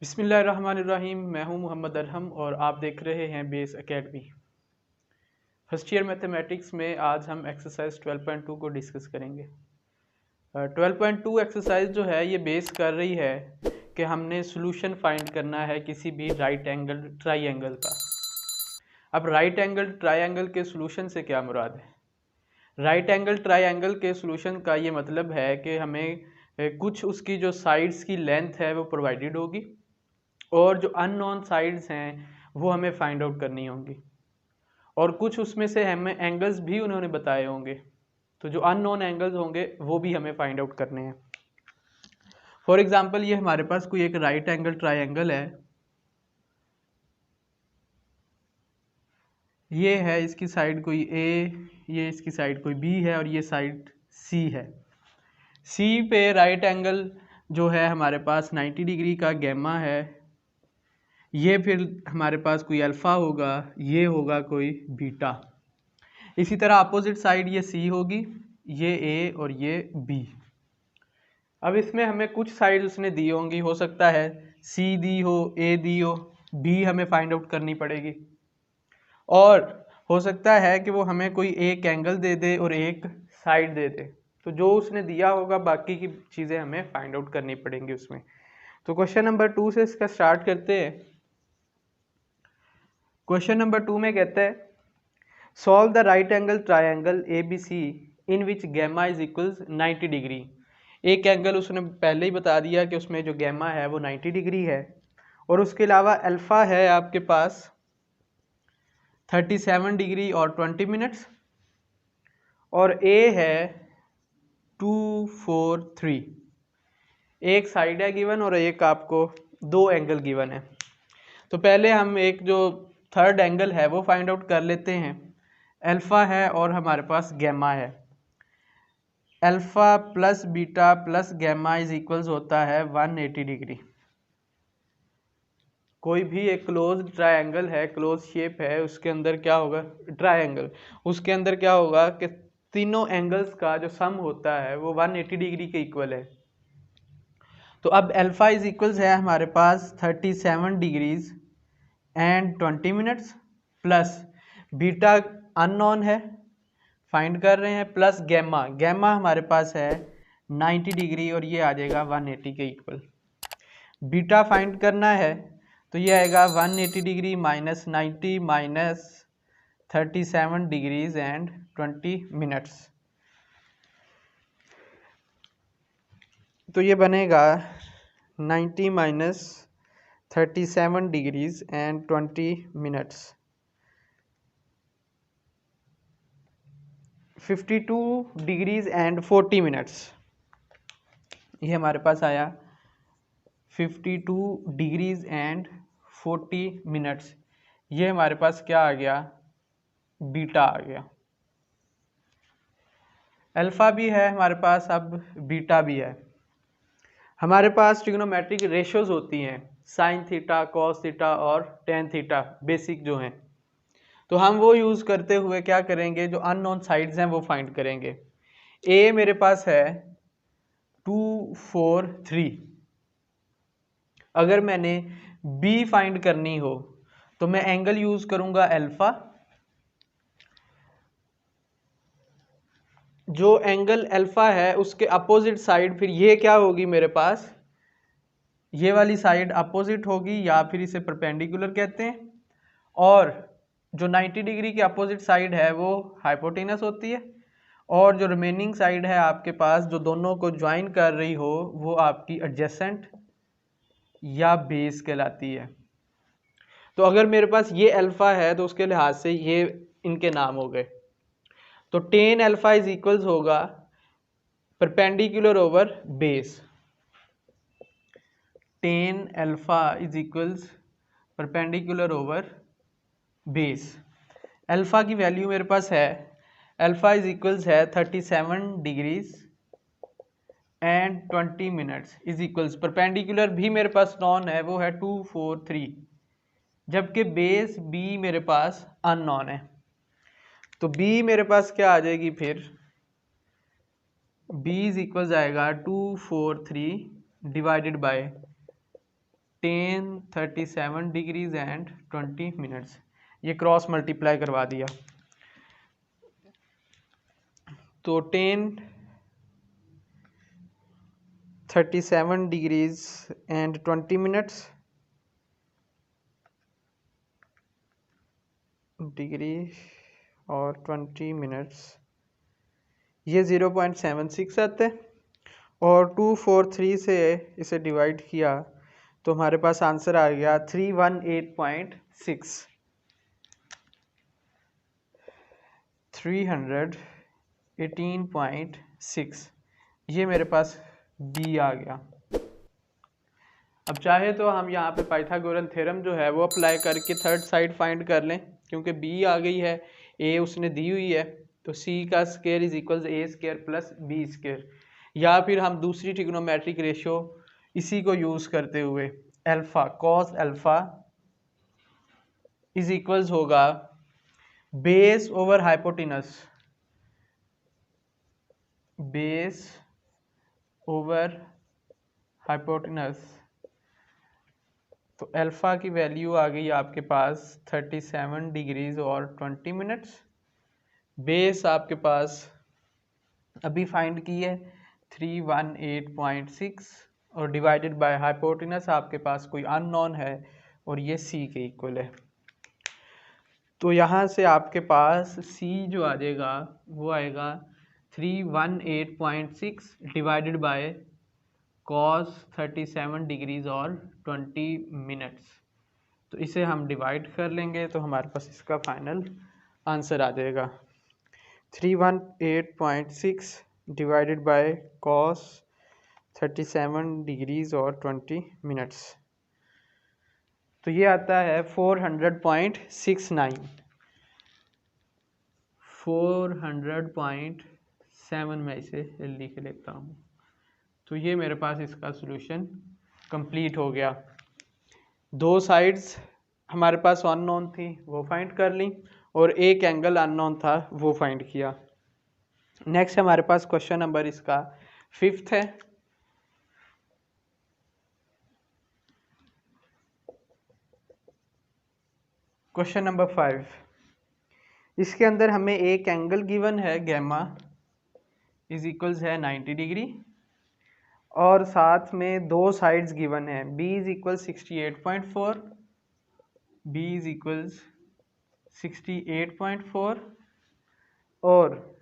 बिस्मिल्लाहिर्रहमानिर्रहीम। मैं हूं मोहम्मद अरहम और आप देख रहे हैं base academy. First year mathematics में आज हम एक्सरसाइज 12.2 को डिस्कस करेंगे। 12.2 एक्सरसाइज जो है ये बेस कर रही है कि हमने सॉल्यूशन फाइंड करना है किसी भी राइट एंगल ट्राइंगल का। अब राइट एंगल ट्राइंगल के सॉल्यूशन से क्या मुराद है? राइट एंगल ट्राइंगल के सॉल्यूशन का ये मतलब है कि हमें कुछ उसकी जो साइड्स की लेंथ है वो प्रोवाइडेड होगी और जो अननोन साइड्स हैं वो हमें फाइंड आउट करनी होंगी और कुछ उसमें से हमें एंगल्स भी उन्होंने बताए होंगे। तो जो अननोन एंगल्स होंगे वो भी हमें फाइंड आउट करने हैं। फॉर एग्जांपल ये हमारे पास कोई एक राइट एंगल ट्राइंगल है, ये है इसकी साइड कोई ए, ये इसकी साइड कोई बी है और ये साइड सी है। सी पे राइट एंगल जो है हमारे पास 90 डिग्री का गैमा है, ये फिर हमारे पास कोई अल्फ़ा होगा, ये होगा कोई बीटा। इसी तरह अपोजिट साइड ये सी होगी, ये ए और ये बी। अब इसमें हमें कुछ साइड उसने दी होंगी, हो सकता है सी दी हो, ए दी हो, बी हमें फाइंड आउट करनी पड़ेगी और हो सकता है कि वो हमें कोई एक एंगल दे दे और एक साइड दे दे। तो जो उसने दिया होगा बाकी की चीज़ें हमें फाइंड आउट करनी पड़ेंगी उसमें। तो क्वेश्चन नंबर 2 से इसका स्टार्ट करते हैं। क्वेश्चन नंबर 2 में कहता है solve the right angle triangle A B C in which gamma is equals 90 degree. एक एंगल उसने पहले ही बता दिया कि उसमें जो गैमा है वो 90 डिग्री है और उसके अलावा अल्फ़ा है आपके पास 37 डिग्री और 20 मिनट्स और ए है 243। एक साइड है गिवन और एक आपको दो एंगल गिवन है। तो पहले हम एक जो थर्ड एंगल है वो फाइंड आउट कर लेते हैं। अल्फ़ा है और हमारे पास गैमा है। Alpha plus beta plus gamma is equals होता है 180 डिग्री। कोई भी एक क्लोज ट्रायंगल है, क्लोज शेप है, उसके अंदर क्या होगा, ट्रायंगल, उसके अंदर क्या होगा कि तीनों एंगल्स का जो सम होता है वो 180 डिग्री के इक्वल है। तो अब अल्फ़ा इज इक्वल्स है हमारे पास 37 degrees and 20 minutes plus beta unknown है, फाइंड कर रहे हैं, प्लस गैमा, गैमा हमारे पास है 90 डिग्री और ये आ जाएगा 180 के इक्वल। बीटा फाइंड करना है तो ये आएगा 180 degree minus 90 minus 37 degrees and 20 minutes. तो ये बनेगा 90 minus 37 degrees and 20 minutes 52 degrees and 40 minutes. ये हमारे पास आया 52 डिग्रीज एंड 40 मिनट्स। ये हमारे पास क्या आ गया, बीटा आ गया। अल्फ़ा भी है हमारे पास, अब बीटा भी है। हमारे पास ट्रिग्नोमेट्रिक रेशियोज होती हैं, साइन थीटा, कॉस थीटा और टेन थीटा, बेसिक जो हैं। तो हम वो यूज़ करते हुए क्या करेंगे, जो अननोन साइड्स हैं वो फाइंड करेंगे। ए मेरे पास है 243। अगर मैंने बी फाइंड करनी हो तो मैं एंगल यूज करूंगा अल्फा। जो एंगल अल्फा है उसके अपोजिट साइड फिर ये क्या होगी मेरे पास, ये वाली साइड अपोजिट होगी या फिर इसे परपेंडिकुलर कहते हैं। और जो 90 डिग्री की अपोजिट साइड है वो हाइपोटेनस होती है और जो रिमेनिंग साइड है आपके पास जो दोनों को ज्वाइन कर रही हो वो आपकी एडजेसेंट या बेस कहलाती है। तो अगर मेरे पास ये अल्फा है तो उसके लिहाज से ये इनके नाम हो गए। तो टेन अल्फा इज इक्वल्स होगा perpendicular over base. Tan alpha is equals perpendicular over base. Alpha की वैल्यू मेरे पास है, अल्फा इज इक्वल्स है 37 degrees and 20 minutes is equals, perpendicular भी मेरे पास नॉन है वो है 243, जबकि बेस बी मेरे पास अननोन है। तो b मेरे पास क्या आ जाएगी, फिर b इज इक्वल जाएगा 243 divided by 10 37 degrees and 20 minutes. ये क्रॉस मल्टीप्लाई करवा दिया तो 10 37 डिग्रीज एंड 20 मिनट्स डिग्री और 20 मिनट्स, ये 0.76 आते हैं और 243 से इसे डिवाइड किया तो हमारे पास आंसर आ गया 318.6 318.6। ये मेरे पास बी आ गया। अब चाहे तो हम यहाँ पे पाइथागोरन थ्योरम जो है वो अप्लाई करके थर्ड साइड फाइंड कर लें, क्योंकि बी आ गई है, ए उसने दी हुई है, तो सी का square is equal A square plus B square. या फिर हम दूसरी ट्रिग्नोमेट्रिक रेशियो इसी को यूज़ करते हुए alpha cos alpha is equals होगा base over hypotenuse, base over hypotenuse. तो अल्फ़ा की वैल्यू आ गई आपके पास 37 डिग्रीज और 20 मिनट्स। बेस आपके पास अभी फाइंड की है 318.6 और डिवाइडेड बाय हाइपोटेनस आपके पास कोई अननोन है और ये सी के इक्वल है। तो यहाँ से आपके पास सी जो आ जाएगा वो आएगा 318.6 डिवाइडेड बाय cos 37 डिग्रीज और 20 मिनट्स। तो इसे हम डिवाइड कर लेंगे तो हमारे पास इसका फाइनल आंसर आ जाएगा 318.6 डिवाइडेड बाय cos 37 डिग्रीज और 20 मिनट्स। तो ये आता है 400.69, 400.7 मैं इसे लिख लेता हूँ। तो ये मेरे पास इसका सॉल्यूशन कंप्लीट हो गया। दो साइड्स हमारे पास अननोन थी वो फाइंड कर ली और एक एंगल अननोन था वो फाइंड किया। नेक्स्ट हमारे पास क्वेश्चन नंबर इसका 5th है। क्वेश्चन नंबर 5, इसके अंदर हमें एक एंगल गिवन है गैमा इज इक्वल्स है 90 डिग्री और साथ में दो साइड्स गिवन है b is equal 68.4, b is equals 68.4 और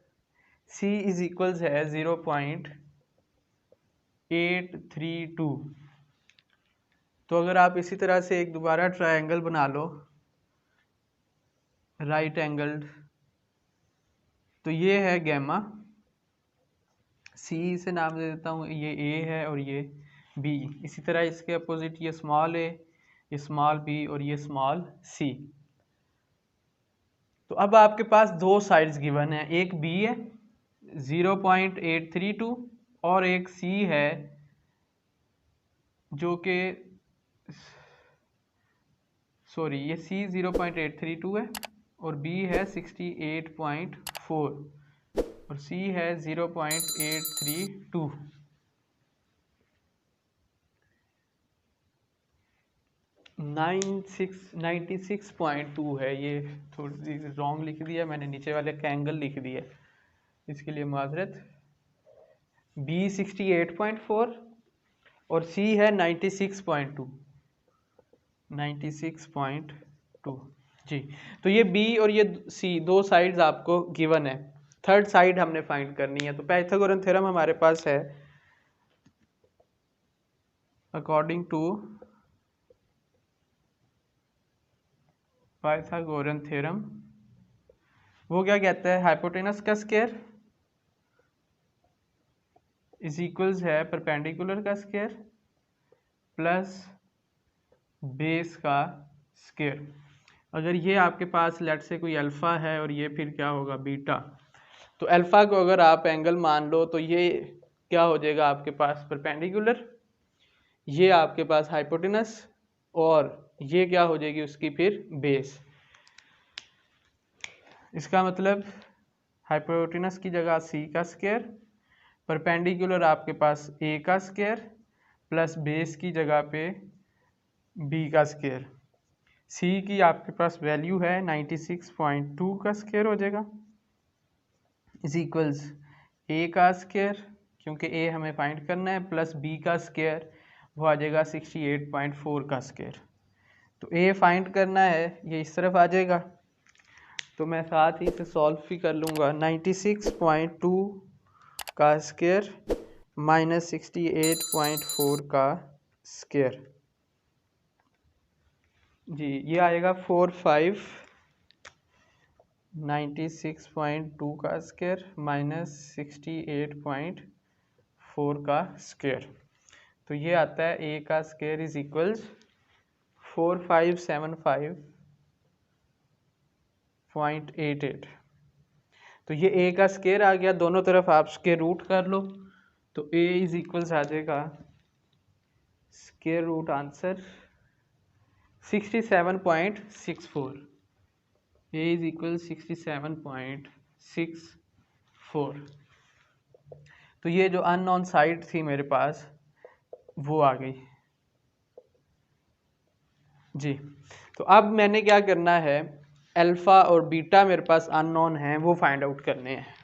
c इज इक्वल्स है 0.832। तो अगर आप इसी तरह से एक दोबारा ट्रायंगल बना लो राइट एंगल्ड, तो ये है गैमा, सी से नाम दे देता हूँ, ये ए है और ये बी। इसी तरह इसके अपोजिट ये स्मॉल ए, ये स्मॉल बी और ये स्मॉल सी। तो अब आपके पास दो साइड्स गिवन है, एक बी है 0.832 और एक सी है जो कि सॉरी ये सी 0.832 है और बी है 68.4 और सी है 0.832। नाइन्टी सिक्स पॉइंट टू है, ये थोड़ी रॉन्ग लिख दिया मैंने, नीचे वाले का एंगल लिख दिया, इसके लिए माजरत। बी 68.4 और सी है 96.2 जी। तो ये बी और ये सी दो साइड्स आपको गिवन है, थर्ड साइड हमने फाइंड करनी है। तो पाइथागोरन थ्योरम हमारे पास है अकॉर्डिंग टू पाइथागोरन थ्योरम वो क्या कहता है, हाइपोटेनस का स्क्वायर इज इक्वल्स है परपेंडिकुलर का स्क्वायर प्लस बेस का स्क्वायर। अगर ये आपके पास लेट से कोई अल्फा है और ये फिर क्या होगा बीटा, तो अल्फा को अगर आप एंगल मान लो तो ये क्या हो जाएगा आपके पास परपेंडिकुलर, ये आपके पास हाइपोटेनस और ये क्या हो जाएगी उसकी फिर बेस। इसका मतलब हाइपोटेनस की जगह सी का स्क्वायर, परपेंडिकुलर आपके पास ए का स्क्वायर प्लस बेस की जगह पे बी का स्क्वायर, सी की आपके पास वैल्यू है 96.2 का स्क्वायर हो जाएगा, इज इक्वल्स ए का स्क्वायर, क्योंकि ए हमें फाइंड करना है, प्लस बी का स्क्वायर वो आ जाएगा 68.4 का स्क्वायर। तो ए फाइंड करना है, ये इस तरफ आ जाएगा, तो मैं साथ ही इसे सॉल्व भी कर लूँगा। 96.2 का स्क्वायर माइनस 68.4 का स्क्वायर, जी ये आएगा 96.2 का स्क्वायर माइनस 68.4 का स्क्वायर, तो ये आता है ए का स्क्वायर इज इक्वल्स 4575.88। तो ये ए का स्क्वायर आ गया, दोनों तरफ आप स्क्वायर रूट कर लो, तो ए इज इक्वल्स आ जाएगा square root answer 67.64, A is equal 67.64। तो ये जो अननोन साइड थी मेरे पास वो आ गई जी। तो अब मैंने क्या करना है, अल्फ़ा और बीटा मेरे पास अननोन हैं, वो फाइंड आउट करने हैं।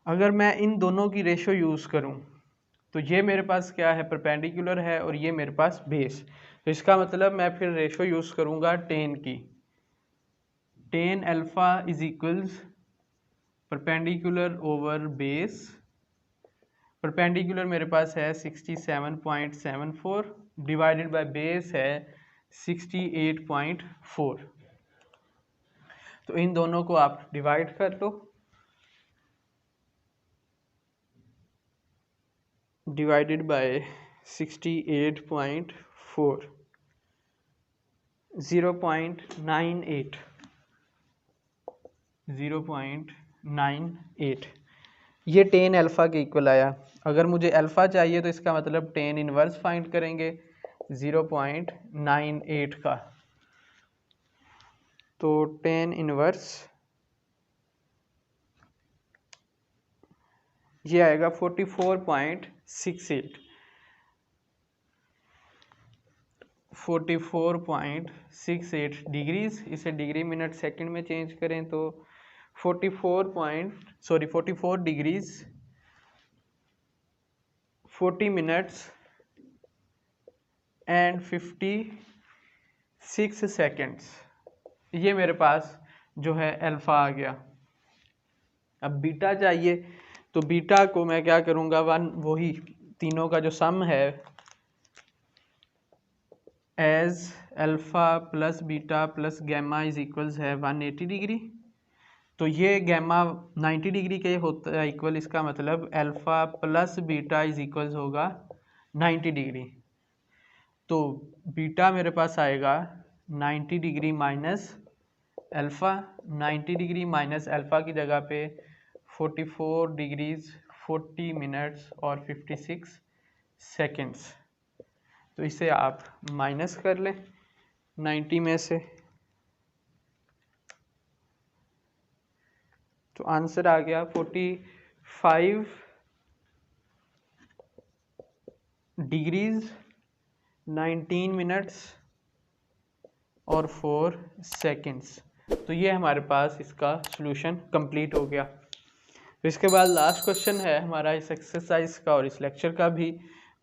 अगर मैं इन दोनों की रेशो यूज़ करूं तो ये मेरे पास क्या है, परपेंडिकुलर है, और ये मेरे पास बेस, तो इसका मतलब मैं फिर रेशो यूज़ करूंगा टेन की, tan alpha is equals perpendicular over base, perpendicular मेरे पास है 67.74 डिवाइडेड बाय बेस है 68.4। तो इन दोनों को आप डिवाइड कर लो, डिवाइडेड बाय 68.4 0.98 ये टेन अल्फ़ा के इक्वल आया। अगर मुझे अल्फ़ा चाहिए तो इसका मतलब टेन इनवर्स फाइंड करेंगे 0.98 का, तो टेन इनवर्स ये आएगा 44.68 डिग्रीज, इसे डिग्री मिनट सेकंड में चेंज करें तो 44 डिग्रीज 40 मिनट्स एंड 56 सेकेंड्स, ये मेरे पास जो है अल्फ़ा आ गया। अब बीटा चाहिए, तो बीटा को मैं क्या करूँगा, वही तीनों का जो सम है as alpha plus beta plus gamma is equals है 180 डिग्री, तो ये गैमा 90 डिग्री के होता है इक्वल, इसका मतलब alpha plus beta is equals होगा 90 डिग्री, तो बीटा मेरे पास आएगा 90 degree minus alpha, 90 degree minus alpha की जगह पे 44 डिग्रीज 40 मिनट्स और 56 सेकेंड्स, तो इसे आप माइनस कर लें 90 में से, तो आंसर आ गया 45 डिग्रीज 19 मिनट्स और 4 सेकेंड्स। तो ये हमारे पास इसका सॉल्यूशन कंप्लीट हो गया। तो इसके बाद लास्ट क्वेश्चन है हमारा इस एक्सरसाइज का और इस लेक्चर का भी,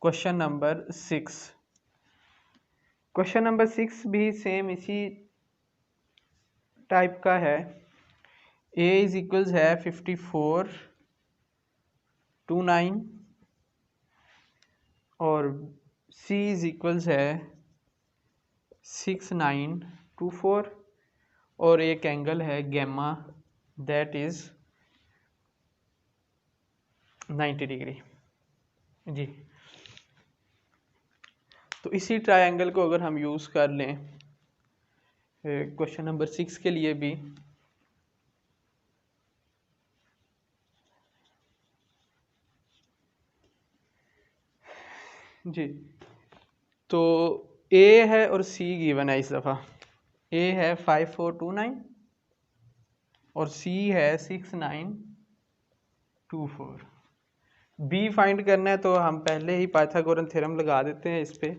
क्वेश्चन नंबर 6। क्वेश्चन नंबर 6 भी सेम इसी टाइप का है। ए इज इक्वल्स है 5429 और सी इज इक्वल्स है 6924 और एक एंगल है गैमा दैट इज 90 डिग्री जी। तो इसी ट्रायंगल को अगर हम यूज़ कर लें क्वेश्चन नंबर 6 के लिए भी, जी, तो ए है और सी गिवन है इस दफ़ा, ए है 5429 और सी है 6924। बी फाइंड करना है तो हम पहले ही पाइथागोरन थ्योरम लगा देते हैं इस पे।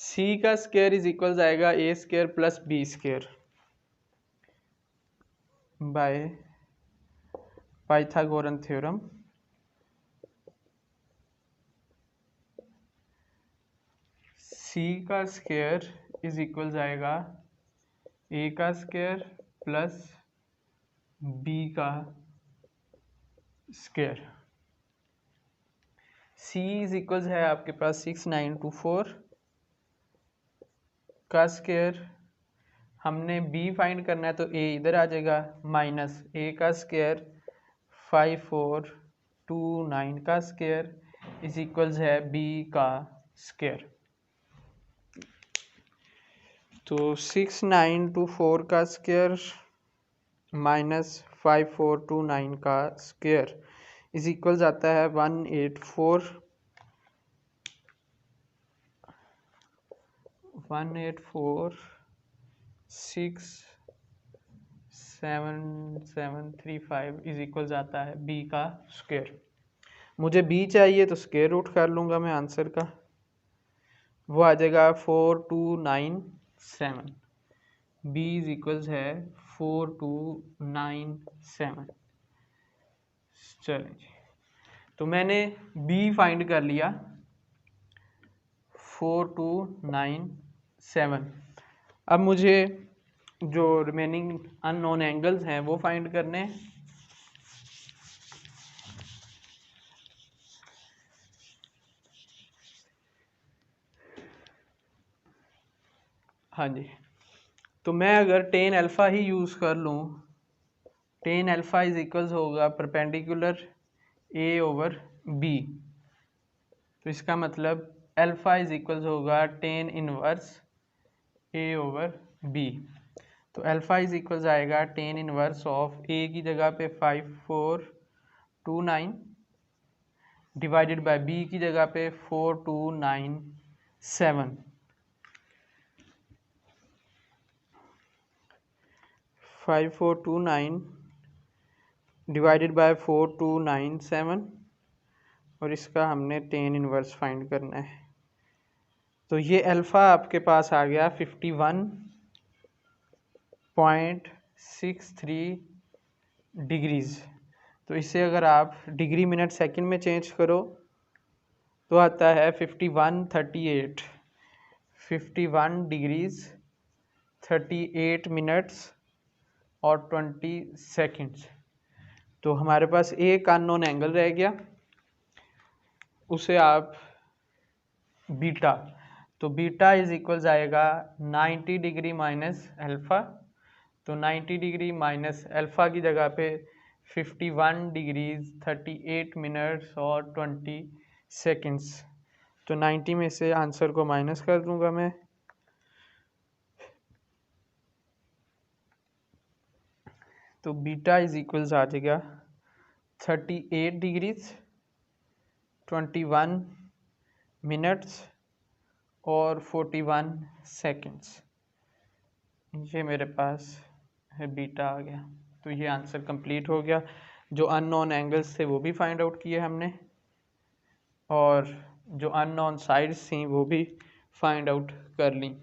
सी का स्क्वायर इज इक्वल आएगा A square plus B square by Pythagorean theorem. C का स्क्वायर इज इक्वल आएगा ए का स्क्वायर प्लस बी का स्क्वायर। सी इज इक्वल है आपके पास 6924 का स्क्वायर। हमने बी फाइंड करना है तो ए इधर आ जाएगा माइनस ए का स्क्वायर 5429 का स्क्वायर इज इक्वल है बी का स्क्वायर। तो 6924 का स्क्वायर माइनस 5429 का स्क्वायर इज इक्वल जाता है 184,67735 इज इक्वल जाता है बी का स्क्वायर। मुझे बी चाहिए तो स्क्वायर रूट कर लूँगा मैं आंसर का, वो आ जाएगा 4297। बी इज इक्वल है 4297। चलें जी, तो मैंने बी फाइंड कर लिया 4297। अब मुझे जो रिमेनिंग अननोन एंगल्स हैं वो फाइंड करने हैं। हाँ जी, तो मैं अगर टेन अल्फ़ा ही यूज़ कर लूँ, टेन अल्फ़ा इज इक्वल्स होगा परपेंडिकुलर ए ओवर बी, तो इसका मतलब अल्फ़ा इज इक्वल्स होगा टेन इनवर्स ए ओवर बी। तो अल्फ़ा इज इक्वल्स आएगा टेन इनवर्स ऑफ ए की जगह पे 5429 डिवाइडेड बाय बी की जगह पे 4297। 5429 डिवाइडेड बाय 4297 और इसका हमने टेन इनवर्स फाइंड करना है। तो ये अल्फ़ा आपके पास आ गया 51.63 डिग्रीज़। तो इसे अगर आप डिग्री मिनट सेकंड में चेंज करो तो आता है 5138, 51 डिग्रीज़ 38 मिनट्स और 20 सेकंड्स। तो हमारे पास एक अननोन एंगल रह गया, उसे आप बीटा, तो बीटा इज इक्वल्स आएगा 90 डिग्री माइनस अल्फ़ा। तो 90 डिग्री माइनस अल्फ़ा की जगह पे 51 डिग्रीज 38 मिनट्स और 20 सेकंड्स। तो 90 में से आंसर को माइनस कर दूंगा मैं, तो बीटा इज इक्वल्स आ जाएगा 38 डिग्रीज 21 मिनट्स और 41 सेकंड्स। ये मेरे पास है बीटा आ गया। तो ये आंसर कंप्लीट हो गया। जो अननोन एंगल्स थे वो भी फाइंड आउट किए हमने और जो अननोन साइड्स थी वो भी फाइंड आउट कर ली।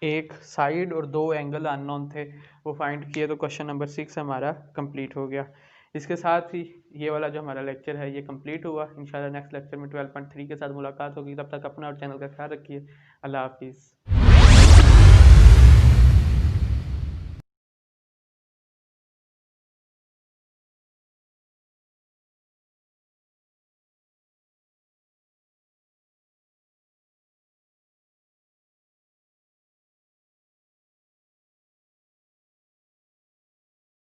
एक साइड और दो एंगल अननोन थे वो फाइंड किए, तो क्वेश्चन नंबर 6 हमारा कंप्लीट हो गया। इसके साथ ही ये वाला जो हमारा लेक्चर है ये कंप्लीट हुआ। इंशाल्लाह नेक्स्ट लेक्चर में 12.3 के साथ मुलाकात होगी। तब तक अपना और चैनल का ख्याल रखिए। अल्लाह हाफिज़।